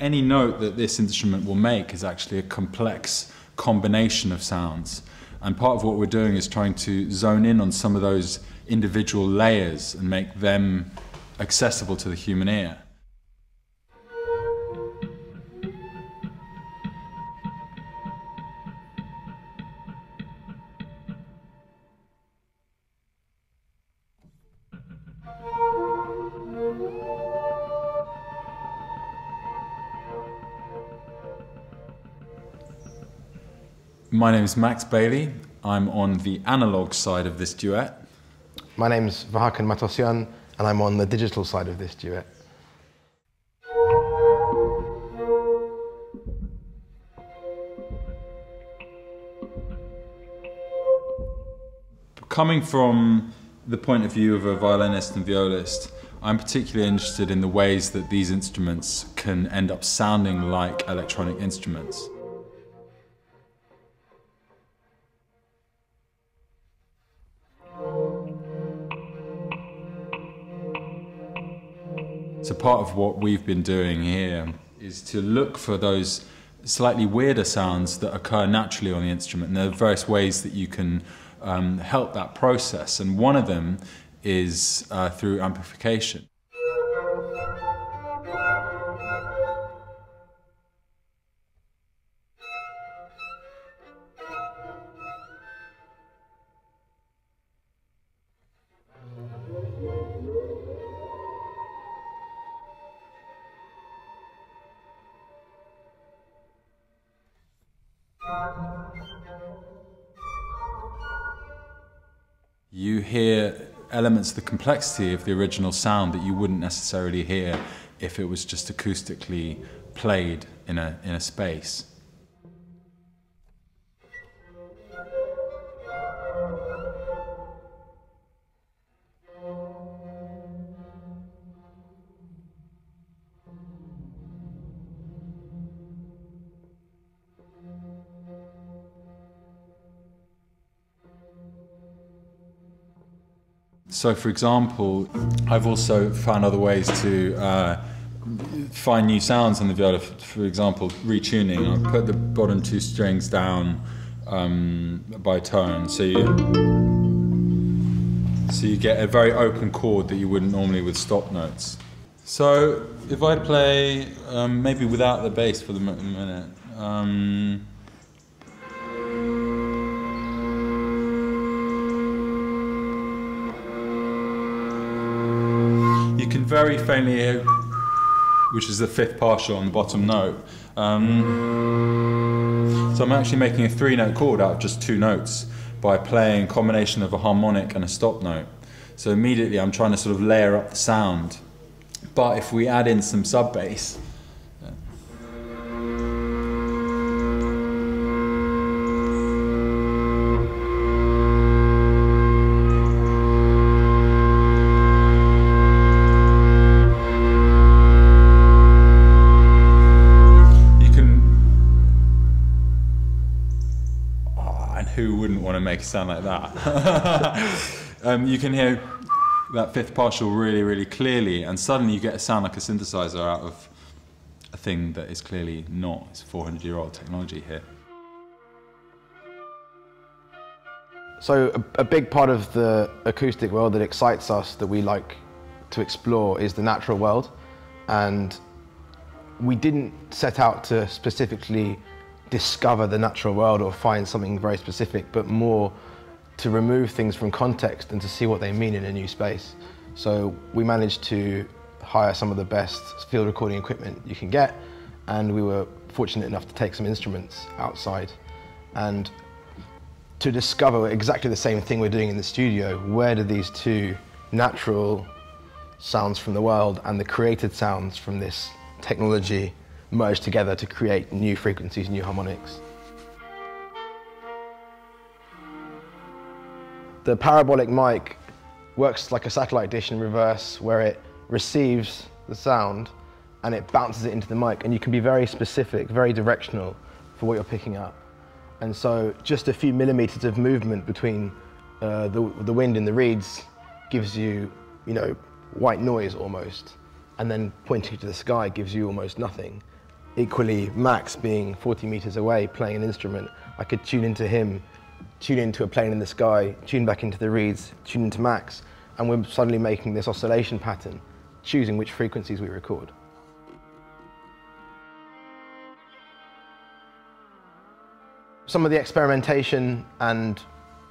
any note that this instrument will make is actually a complex combination of sounds. And part of what we're doing is trying to zone in on some of those individual layers and make them accessible to the human ear. My name is Max Bailey. I'm on the analog side of this duet. My name's Vahakan Matosyan, and I'm on the digital side of this duet. Coming from the point of view of a violinist and violist, I'm particularly interested in the ways that these instruments can end up sounding like electronic instruments. So part of what we've been doing here is to look for those slightly weirder sounds that occur naturally on the instrument. And there are various ways that you can help that process. And one of them is through amplification. You hear elements of the complexity of the original sound that you wouldn't necessarily hear if it was just acoustically played in a space. So, for example, I've also found other ways to find new sounds on the viola. For example, retuning. I put the bottom two strings down by tone, so you get a very open chord that you wouldn't normally with stop notes. So, if I play maybe without the bass for the minute. You can very faintly hear, which is the fifth partial on the bottom note. So I'm actually making a three-note chord out of just two notes by playing a combination of a harmonic and a stop note. So immediately I'm trying to sort of layer up the sound. But if we add in some sub-bass, who wouldn't want to make a sound like that? You can hear that fifth partial really, really clearly, and suddenly you get a sound like a synthesizer out of a thing that is clearly not. It's 400-year-old technology here. So a big part of the acoustic world that excites us, that we like to explore, is the natural world. And we didn't set out to specifically discover the natural world or find something very specific, but more to remove things from context and to see what they mean in a new space. So we managed to hire some of the best field recording equipment you can get, and we were fortunate enough to take some instruments outside and to discover exactly the same thing we're doing in the studio. Where do these two natural sounds from the world and the created sounds from this technology merge together to create new frequencies, new harmonics? The parabolic mic works like a satellite dish in reverse, where it receives the sound and it bounces it into the mic, and you can be very specific, very directional for what you're picking up. And so just a few millimeters of movement between the wind in the reeds gives you, white noise almost, and then pointing to the sky gives you almost nothing. Equally, Max being 40 meters away playing an instrument, I could tune into him, tune into a plane in the sky, tune back into the reeds, tune into Max, and we're suddenly making this oscillation pattern, choosing which frequencies we record. Some of the experimentation and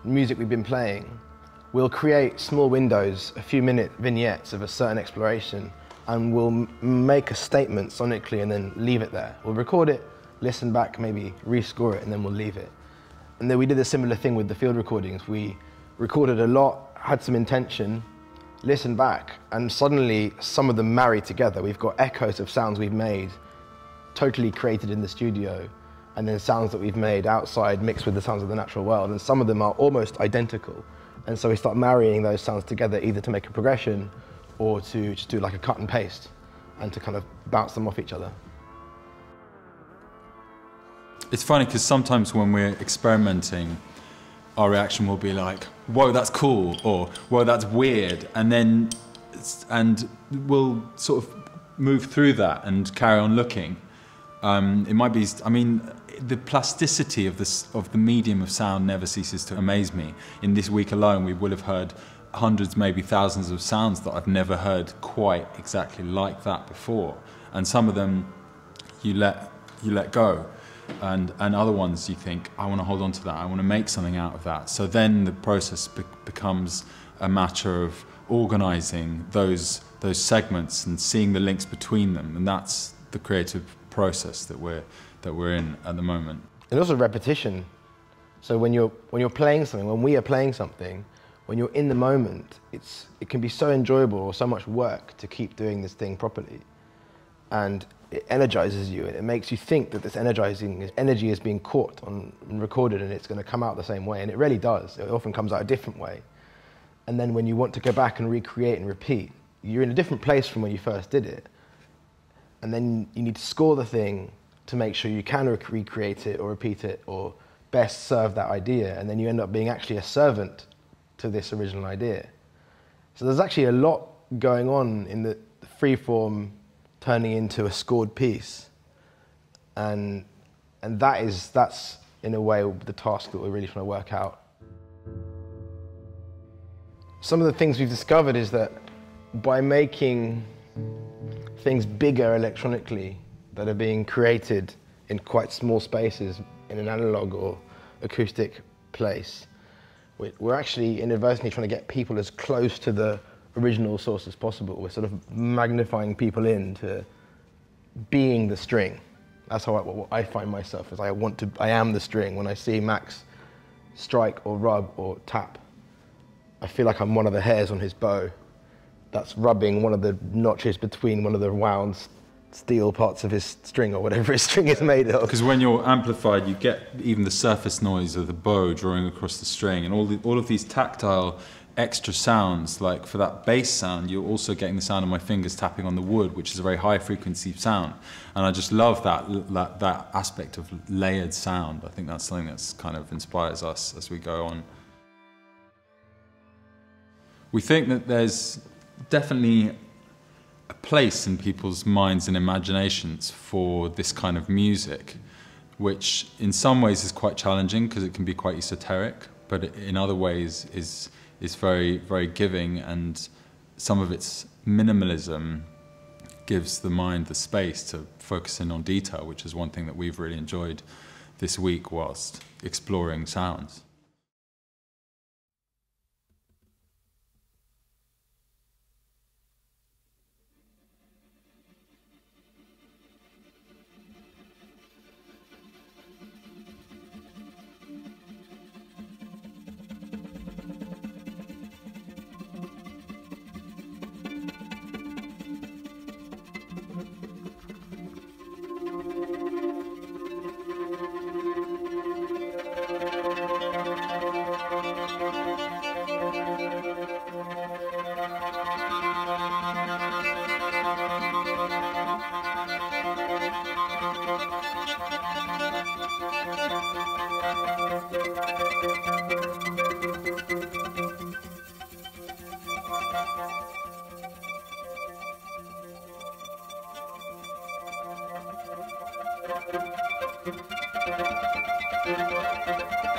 music we've been playing, we'll create small windows, a few minute vignettes of a certain exploration, and we'll make a statement sonically and then leave it there. We'll record it, listen back, maybe rescore it, and then we'll leave it. And then we did a similar thing with the field recordings. We recorded a lot, had some intention, listened back, and suddenly some of them marry together. We've got echoes of sounds we've made, totally created in the studio, and then sounds that we've made outside mixed with the sounds of the natural world, and some of them are almost identical. And so we start marrying those sounds together either to make a progression or to just do like a cut and paste and to kind of bounce them off each other. It's funny because sometimes when we're experimenting, our reaction will be like, whoa, that's cool, or whoa, that's weird, and we'll sort of move through that and carry on looking. It might be, I mean, the plasticity of the medium of sound never ceases to amaze me. In this week alone, we will have heard hundreds, maybe thousands of sounds that I've never heard quite exactly like that before. And some of them you let go. And other ones you think, I want to hold on to that, I want to make something out of that. So then the process becomes a matter of organizing those segments and seeing the links between them. And that's the creative process that we're in at the moment. And also repetition. So when you're playing something, when we are playing something, when you're in the moment, it can be so enjoyable or so much work to keep doing this thing properly. And it energizes you, and it makes you think that this energy is being caught and recorded, and it's going to come out the same way, and it really does. It often comes out a different way. And then when you want to go back and recreate and repeat, you're in a different place from when you first did it. And then you need to score the thing to make sure you can recreate it or repeat it or best serve that idea, and then you end up being actually a servant to this original idea. So there's actually a lot going on in the free form turning into a scored piece, and that's in a way the task that we're really trying to work out. Some of the things we've discovered is that by making things bigger electronically that are being created in quite small spaces in an analog or acoustic place, we're actually inadvertently trying to get people as close to the original source as possible. We're sort of magnifying people into being the string. That's how what I find myself, as I am the string. When I see Max strike or rub or tap, I feel like I'm one of the hairs on his bow that's rubbing one of the notches between one of the wound steel parts of his string, or whatever his string is made of. Because when you're amplified, you get even the surface noise of the bow drawing across the string, and all of these tactile extra sounds. Like for that bass sound, you're also getting the sound of my fingers tapping on the wood, which is a very high frequency sound. And I just love that aspect of layered sound. I think that's something that's kind of inspires us as we go on. We think that there's definitely a place in people's minds and imaginations for this kind of music, which in some ways is quite challenging because it can be quite esoteric, but in other ways is very, very giving, and some of its minimalism gives the mind the space to focus in on detail, which is one thing that we've really enjoyed this week whilst exploring sounds. Bye.